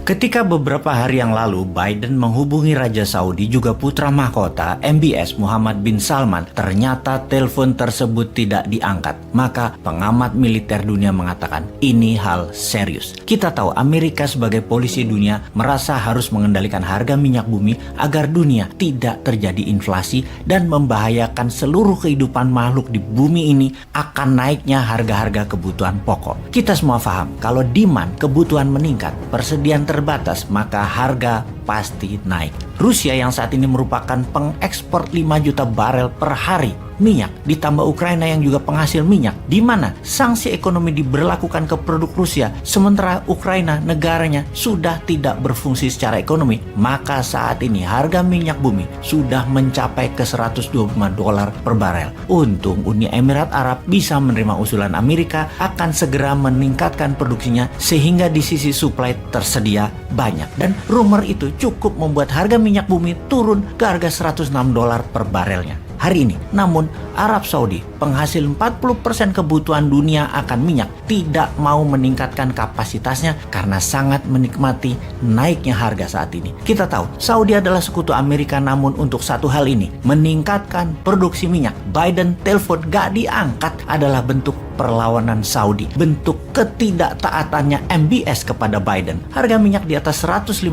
Ketika beberapa hari yang lalu Biden menghubungi Raja Saudi juga putra mahkota MBS Muhammad bin Salman, ternyata telepon tersebut tidak diangkat. Maka pengamat militer dunia mengatakan ini hal serius. Kita tahu Amerika sebagai polisi dunia merasa harus mengendalikan harga minyak bumi agar dunia tidak terjadi inflasi dan membahayakan seluruh kehidupan makhluk di bumi ini akan naiknya harga-harga kebutuhan pokok. Kita semua paham kalau demand kebutuhan meningkat, persediaan terbatas, maka harga pasti naik. Rusia yang saat ini merupakan pengekspor 5 juta barel per hari minyak, ditambah Ukraina yang juga penghasil minyak, di mana sanksi ekonomi diberlakukan ke produk Rusia, sementara Ukraina negaranya sudah tidak berfungsi secara ekonomi, maka saat ini harga minyak bumi sudah mencapai ke $125 per barel. Untung Uni Emirat Arab bisa menerima usulan Amerika akan segera meningkatkan produksinya sehingga di sisi supply tersedia banyak, dan rumor itu cukup membuat harga minyak bumi turun ke harga $106 per barelnya hari ini. Namun Arab Saudi, penghasil 40% kebutuhan dunia akan minyak, tidak mau meningkatkan kapasitasnya karena sangat menikmati naiknya harga saat ini. Kita tahu Saudi adalah sekutu Amerika, namun untuk satu hal ini, meningkatkan produksi minyak, Biden telepon gak diangkat adalah bentuk perlawanan Saudi, bentuk ketidaktaatannya MBS kepada Biden. Harga minyak di atas $105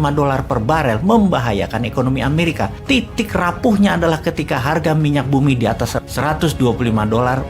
per barel membahayakan ekonomi Amerika. Titik rapuhnya adalah ketika harga minyak bumi di atas $125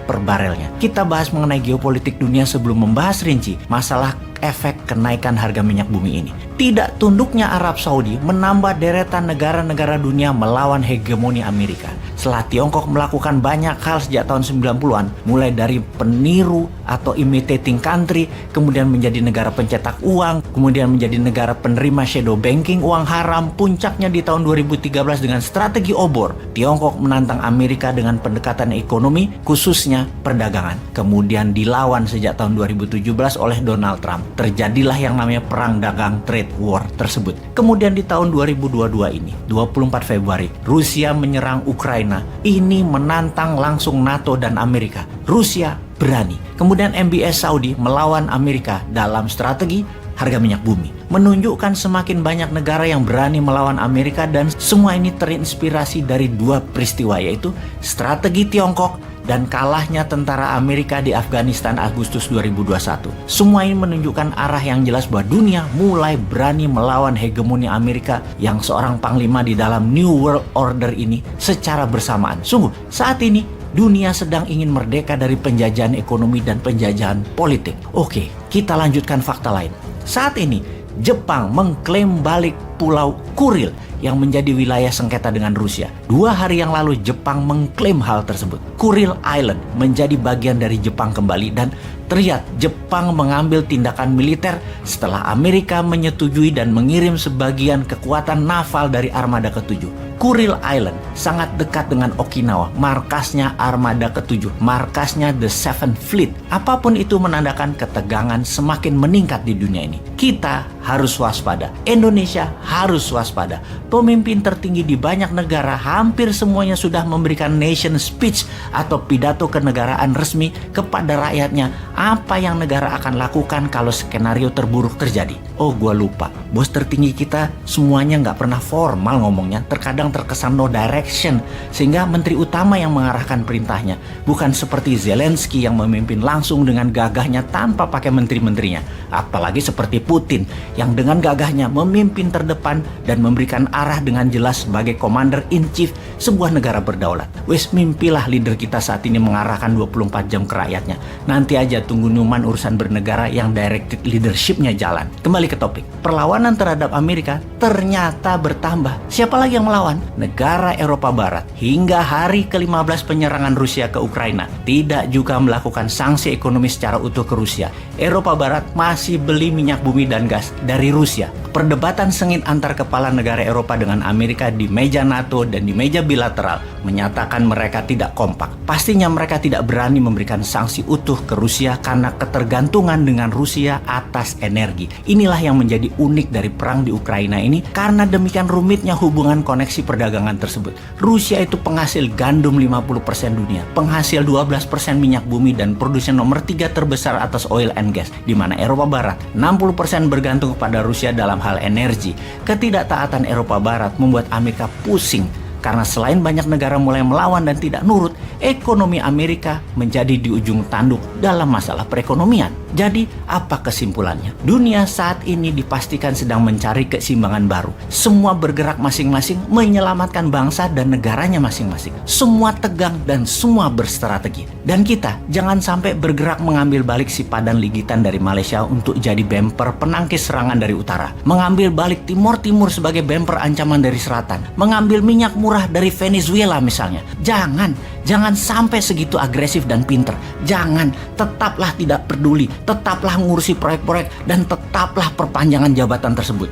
per barelnya. Kita bahas mengenai geopolitik dunia sebelum membahas rinci masalah efek kenaikan harga minyak bumi ini. Tidak tunduknya Arab Saudi menambah deretan negara-negara dunia melawan hegemoni Amerika. Setelah Tiongkok melakukan banyak hal sejak tahun 90-an, mulai dari peniru atau imitating country, kemudian menjadi negara pencetak uang, kemudian menjadi negara penerima shadow banking, uang haram, puncaknya di tahun 2013 dengan strategi obor. Tiongkok menantang Amerika dengan pendekatan ekonomi, khususnya perdagangan. Kemudian dilawan sejak tahun 2017 oleh Donald Trump. Terjadilah yang namanya perang dagang trade war tersebut. Kemudian di tahun 2022 ini, 24 Februari, Rusia menyerang Ukraina. Ini menantang langsung NATO dan Amerika. Rusia berani. Kemudian MBS Saudi melawan Amerika dalam strategi harga minyak bumi. Menunjukkan semakin banyak negara yang berani melawan Amerika, dan semua ini terinspirasi dari dua peristiwa, yaitu strategi Tiongkok dan kalahnya tentara Amerika di Afghanistan Agustus 2021. Semua ini menunjukkan arah yang jelas bahwa dunia mulai berani melawan hegemoni Amerika yang seorang panglima di dalam New World Order ini secara bersamaan. Sungguh, saat ini dunia sedang ingin merdeka dari penjajahan ekonomi dan penjajahan politik. Oke, kita lanjutkan fakta lain. Saat ini, Jepang mengklaim balik Pulau Kuril yang menjadi wilayah sengketa dengan Rusia. 2 hari yang lalu Jepang mengklaim hal tersebut. Kuril Island menjadi bagian dari Jepang kembali, dan terlihat Jepang mengambil tindakan militer setelah Amerika menyetujui dan mengirim sebagian kekuatan naval dari Armada ke-7. Kuril Island sangat dekat dengan Okinawa, markasnya Armada ke-7, markasnya The Seventh Fleet. Apapun itu menandakan ketegangan semakin meningkat di dunia ini. Kita harus waspada. Indonesia harus waspada. Pemimpin tertinggi di banyak negara hampir semuanya sudah memberikan nation speech atau pidato kenegaraan resmi kepada rakyatnya apa yang negara akan lakukan kalau skenario terburuk terjadi. Oh, gua lupa. Bos tertinggi kita semuanya nggak pernah formal ngomongnya, terkadang terkesan no direction, sehingga menteri utama yang mengarahkan perintahnya, bukan seperti Zelensky yang memimpin langsung dengan gagahnya tanpa pakai menteri-menterinya. Apalagi seperti Putin yang dengan gagahnya memimpin terdepan dan memberikan arah dengan jelas sebagai commander in chief sebuah negara berdaulat. Wes, mimpilah leader kita saat ini mengarahkan 24 jam ke rakyatnya. Nanti aja tunggu Numan urusan bernegara yang directed leadershipnya jalan. Kembali ke topik. Perlawanan terhadap Amerika ternyata bertambah. Siapa lagi yang melawan? Negara Eropa Barat. Hingga hari ke-15 penyerangan Rusia ke Ukraina, tidak juga melakukan sanksi ekonomi secara utuh ke Rusia. Eropa Barat masih beli minyak bumi dan gas dari Rusia. Perdebatan sengit antar kepala negara Eropa dengan Amerika di meja NATO dan di meja bilateral menyatakan mereka tidak kompak. Pastinya mereka tidak berani memberikan sanksi utuh ke Rusia adalah karena ketergantungan dengan Rusia atas energi. Inilah yang menjadi unik dari perang di Ukraina ini, karena demikian rumitnya hubungan koneksi perdagangan tersebut. Rusia itu penghasil gandum 50% dunia, penghasil 12% minyak bumi, dan produsen nomor 3 terbesar atas oil and gas, di mana Eropa Barat 60% bergantung kepada Rusia dalam hal energi. Ketidaktaatan Eropa Barat membuat Amerika pusing, karena selain banyak negara mulai melawan dan tidak nurut, ekonomi Amerika menjadi di ujung tanduk dalam masalah perekonomian. Jadi, apa kesimpulannya? Dunia saat ini dipastikan sedang mencari keseimbangan baru. Semua bergerak masing-masing menyelamatkan bangsa dan negaranya masing-masing. Semua tegang dan semua berstrategi. Dan kita jangan sampai bergerak mengambil balik si padan ligitan dari Malaysia untuk jadi bemper penangkis serangan dari utara. Mengambil balik Timur sebagai bemper ancaman dari selatan. Mengambil minyak murah dari Venezuela misalnya. Jangan sampai segitu agresif dan pinter. Jangan, tetaplah tidak peduli, tetaplah ngurusi proyek-proyek, dan tetaplah perpanjangan jabatan tersebut.